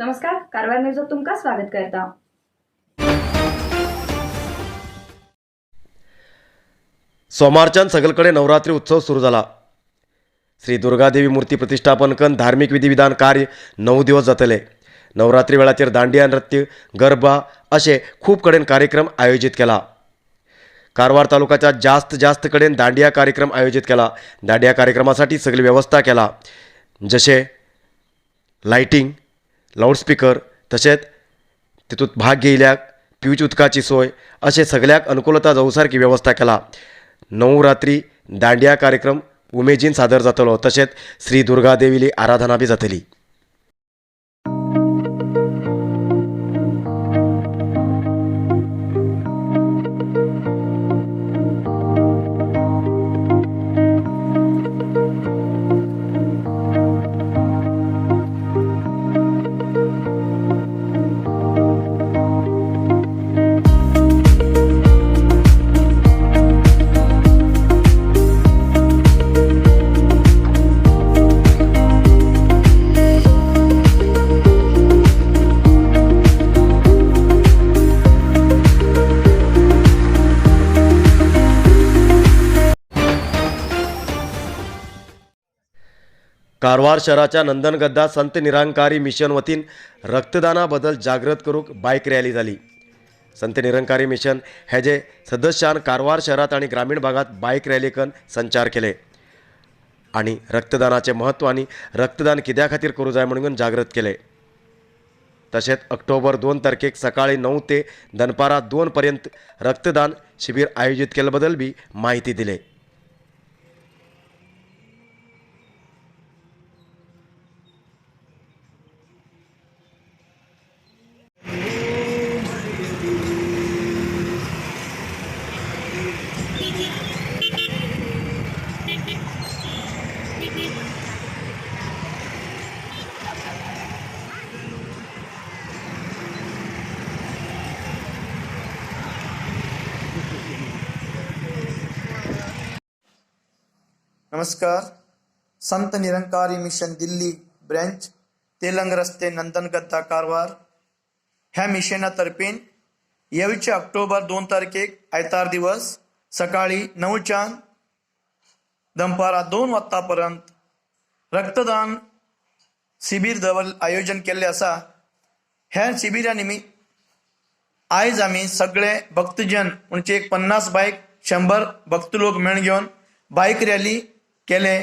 नमस्कार, कारवार न्यूजात तुमका स्वागत करता। सोमारच्यान सगळीकडे नवरात्री उत्सव सुरू झाला। श्री दुर्गादेवी मूर्ती प्रतिष्ठापन करून धार्मिक विधिविधान कार्य 9 दिवस जातले। नवरात्री वेळाचेर दांडिया नृत्य, गरबा असे खूप कडेन कार्यक्रम आयोजित केला। कारवार तालुक्याच्या जास्त कडेन दांडिया कार्यक्रम आयोजित केला। दांडिया कार्यक्रमासाठी सगळी व्यवस्था केला, जसे लाइटिंग, लाउडस्पीकर, तसेच तितूंत भाग घेयल्याक पिवच्या उदकाची सोय अशे सगळ्याक अनुकूलता जावसारकी व्यवस्था केला। नवरात्री दांडिया कार्यक्रम उमेजीन सादर जातलो, तसेच श्री दुर्गादेवीली आराधना बी जातली। कारवार शहराच्या नंदनगद्दा संत निरंकारी मिशन वतीन रक्तदानाबद्दल जागृत करूक बाईक रॅली झाली। संत निरंकारी मिशन हेजे सदस्यान कारवार शहरात आणि ग्रामीण भागात बाईक रॅलीकन संचार केले आणि रक्तदानाचे महत्त्व आणि रक्तदान कित्या खातीर करू जाय म्हणून जागृत केले। तसेच ऑक्टोबर 2 तारखेक सकाळी 9 ते दनपारा 2 पर्यंत रक्तदान शिबिर आयोजित केल्याबद्दल बी माहिती दिली। नमस्कार। संत निरंकारी मिशन दिल्ली ब्रँच तेलंग रस्ते नंदनगद्दा कारवार ह्या मिशनातर्फे येवचे ऑक्टोबर 2 तारखेक आयतार दिवस सकाळी 9च्यान दनपारा 2 वाजतापर्यंत रक्तदान शिबिर आयोजन केले असा। ह्या शिबिरा निमित्त आयज आम्ही सगळे भक्तजन म्हणजे 50 बाईक 100 भक्त लोक मेळून घेऊन बाईक रॅली केले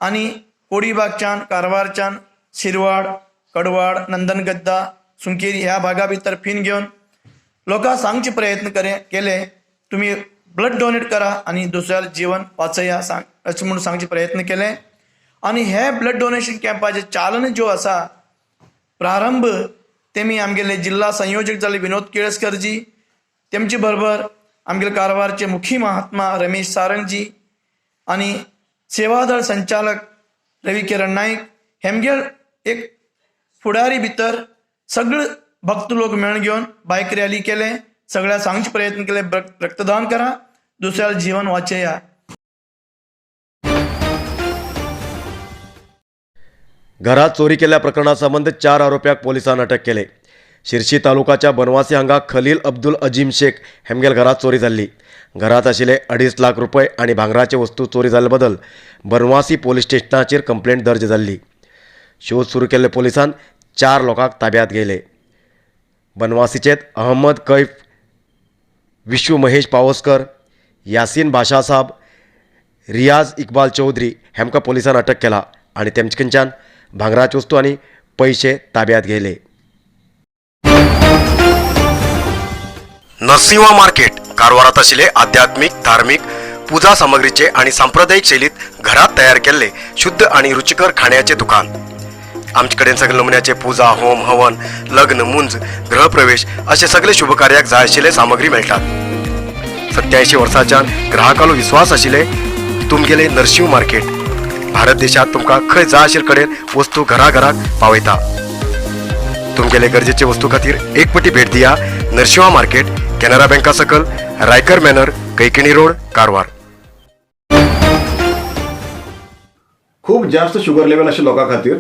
आणि कोडीबागच्यान, कारवारच्यान, शिरवाड, कडवाड, नंदनगद्दा, सुंकेरी ह्या भागा भितर फिन घेऊन लोकांक सांगचे प्रयत्न केले, तुम्ही ब्लड डोनेट करा आणि दुसऱ्या जीवन वाचया असे म्हणून सांगचे प्रयत्न केले। आणि हे ब्लड डोनेशन कॅम्पाचे चालन जो असा प्रारंभ तेमी आमगेले जिल्हा संयोजक जाले विनोद केळसकरजी, तेमचे बरोबर आमगेले कारवारचे मुखी महात्मा रमेश सारंगजी आणि सेवादळ संचालक रवी किरण नाईक हेमगेल एक फुडारी भितर सगळे भक्त लोक मेळून घेऊन बाईक रॅली केले, सगळ्या सांगचे प्रयत्न केले, रक्तदान करा, दुसऱ्या जीवन वाचया। घरात चोरी केल्या प्रकरणासंबंध 4 आरोप्याक पोलिसांनी अटक केले। शिर्शी तालुक्याच्या बनवासी हांगा खलील अब्दुल अजीम शेख हेमगेल घरात चोरी जाल्ली। घरात आशिल्ले 2.5 लाख रुपये आणि भांगराचे वस्तू चोरी जाल्ले बद्दल बनवासी पोलीस स्टेशनाचेर कंप्लेंट दर्ज जाल्ली। शोध सुरू केल्ले पोलिसान 4 लोकांक ताब्यात घेतले। बनवासीचेत अहमद कैफ, विशू महेश पावसकर, यासीन बाशा साहब, रियाज इकबाल चौधरी हेमकां पोलिसान अटक केला आणि तेमचे कडच्यान भांगराचे वस्तू आणि पैसे ताब्यात घेतले। नरसिंहा मार्केट कारवारात आशिल्ले आध्यात्मिक, धार्मिक, पूजा सामग्रीचे आणि सांप्रदायिक शैलीत घरात तयार केलेले शुद्ध आणि रुचिकर खाण्याचे दुकान। आमचे कडेन सगळे नमुन्याचे पूजा, होम, हवन, लग्न, मुंज, गृहप्रवेश असे सगळे शुभ कार्याक जाय आशिल्ले सामग्री मेळटात। 87 वर्सांच्यान ग्राहकालो विश्वास आशिल्ले तुमगेले नरसिंह मार्केट भारत देशात तुमकां खंय जाय आशिल्ले कडेन वस्तू घराघराक पावयता। तुमगेले गरजेचे वस्तू खातीर एक पटी भेट दिया। नरसिंहा मार्केट, कॅनरा बँका सकल, रायकर मॅनर, कैकिणी रोड, कारवार। खूप जास्त शुगर लेवल अशा लोकां खातीर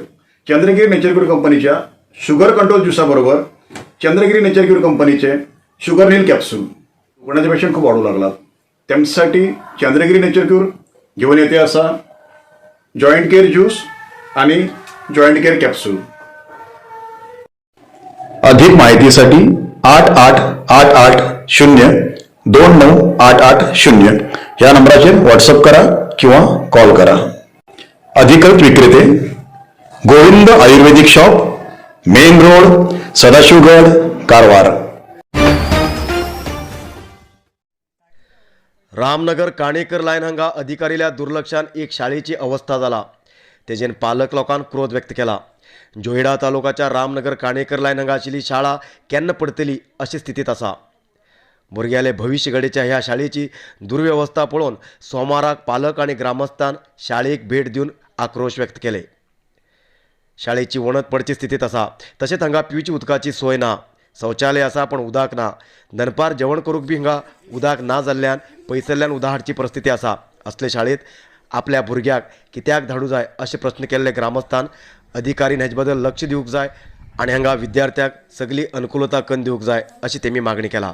चंद्रगिरी नेचरगुड कंपनीच्या शुगर कंट्रोल ज्युसाबरोबर चंद्रगिरी नेचर क्यूर कंपनीचे शुगर नील कॅप्सूल कोणाचे पेशंट खूप वाढू लागला त्यांच्यासाठी चंद्रगिरी नेचर क्यूर घेऊन येते असा जॉईंट केअर ज्यूस आणि जॉईंट केअर कॅप्सूल. अधिक माहितीसाठी 8888029880 या नंबराचे व्हॉट्सअप करा किंवा कॉल करा. अधिकृत विक्रेते Govind ayurvedic shop, main road, Sadashivgad, Karwar. Ramnagar Kanekar लायन हांगा अधिकारील्या दुर्लक्षान एक शाळेची अवस्था जाला. तेजेन पालक लोकांन क्रोध व्यक्त केला. जोयडा तालुक्याच्या रामनगर काणेकर लायन हांगा आशिल्ली शाळा केन्ना पडटली अशी स्थितीत आसा. भुरग्याले भविष्य घडीच्या ह्या शाळेची दुर्व्यवस्था पळोवन सोमाराक पालक आनी ग्रामस्थान शाळेक भेट दिवन आक्रोश व्यक्त केले. शाळेची वणत पडची स्थितीत आसा. तशेंच हांगा पिवची उदकाची सोय ना. शौचालय आसा पण उदक ना. दनपार जेवण करूंक बी हांगा उदक ना जाल्ल्यान पयसल्ल्यान उदक हाडची परिस्थिती आसा. असले शाळेत आपल्या भुरग्याक कित्याक धाडूं जाय अशे प्रश्न केल्ले ग्रामस्थान अधिकारीन हेजे बद्दल लक्ष दिवंक जाय आनी हांगा विद्यार्थ्यांक सगळी अनुकूलता करून दिवंक जाय अशी तेमी मागणी केला.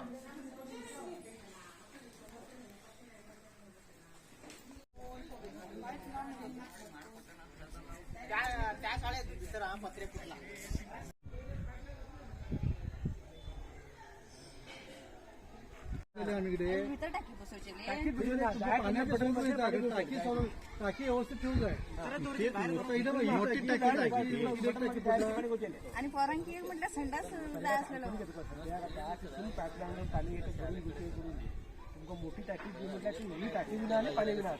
टाकी व्यवस्थित ठेवून जाय आणि पोरांची म्हटलं संडास जाय असलेलं मोठी टाकी म्हटलं की ही टाकी विना आले पाणी विना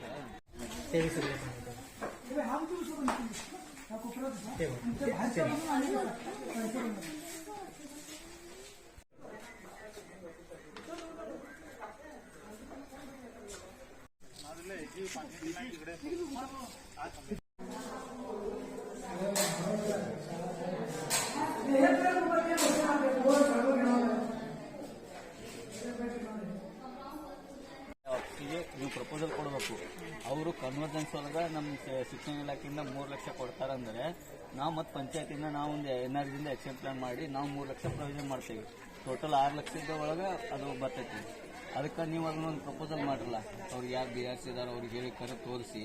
ನೀವು ಪ್ರಪೋಸಲ್ ಕೊಡಬೇಕು. ಅವರು ಕನ್ವರ್ಜೆನ್ಸ್ ಒಳಗೆ ನಮ್ಮ ಶಿಕ್ಷಣ ಇಲಾಖೆಯಿಂದ 3 ಲಕ್ಷ ಕೊಡ್ತಾರಂದ್ರೆ ನಾವು ಮತ್ತು ಪಂಚಾಯತಿಂದ ನಾವು ಒಂದು NRGಯಿಂದ ಆಕ್ಷನ್ ಪ್ಲಾನ್ ಮಾಡಿ ನಾವು 3 ಲಕ್ಷ ಪ್ರೊವಿಷನ್ ಮಾಡ್ತೀವಿ. ಟೋಟಲ್ 6 ಲಕ್ಷದ ಒಳಗೆ ಅದು ಬರ್ತೈತಿ. ಅದಕ್ಕೆ ನೀವು ಅದನ್ನೊಂದು ಪ್ರಪೋಸಲ್ ಮಾಡಿರಲ್ಲ. ಅವ್ರಿಗೆ ಯಾರು BRC ಇದಾರೆ ಅವ್ರಿಗೆ ಹೇಳಿ ಕರೆ ತೋರಿಸಿ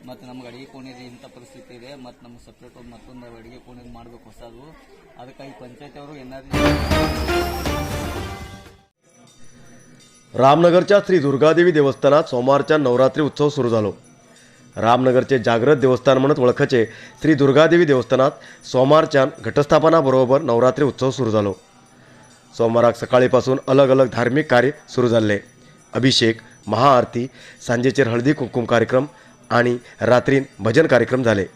ಮತ್ತು ನಮ್ಗೆ ಅಡಿಗೆ ಕೋಣೆದು ಇಂಥ ಪರಿಸ್ಥಿತಿ ಇದೆ ಮತ್ತು ನಮ್ಗೆ ಸಪ್ರೇಟ್ ಒಂದು ಮತ್ತೊಂದು ಅಡಿಗೆ ಕೋಣೆದು ಮಾಡಬೇಕು ಹೊಸದು. ಅದಕ್ಕಾಗಿ ಪಂಚಾಯತಿ ಅವರು NRG रामनगरच्या श्री दुर्गादेवी देवस्थानात सोमवारच्या नवरात्री उत्सव सुरू झालो. रामनगरचे जागृत देवस्थान म्हणत ओळखचे श्री दुर्गादेवी देवस्थानात सोमवारच्यान घटस्थापनाबरोबर नवरात्री उत्सव सुरू झालो. सोमवाराक सकाळीपासून अलग अलग धार्मिक कार्य सुरू झाले. अभिषेक, महाआरती, सांजेचेर हळदी कुंकुम कार्यक्रम आणि रात्रीन भजन कार्यक्रम झाले.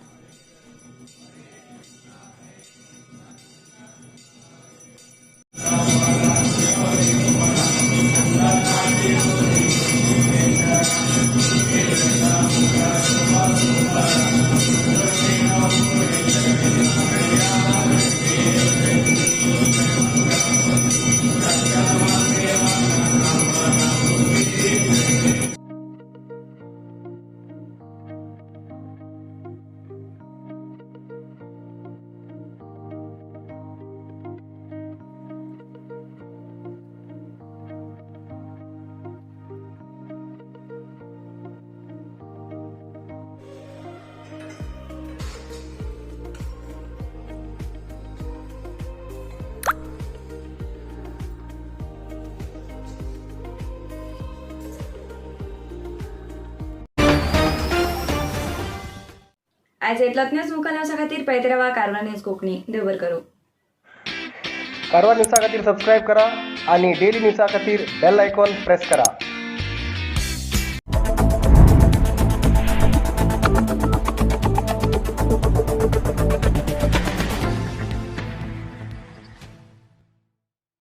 आज येतलोच न्यूज मुखालवसा खातीर पळयत रावा कारवार न्यूज कोंकणी. देव बरें करूं. कारवार न्यूजा खातीर सबस्क्राईब करा आणि डेली न्यूजा खातीर बेल आयकॉन प्रेस करा.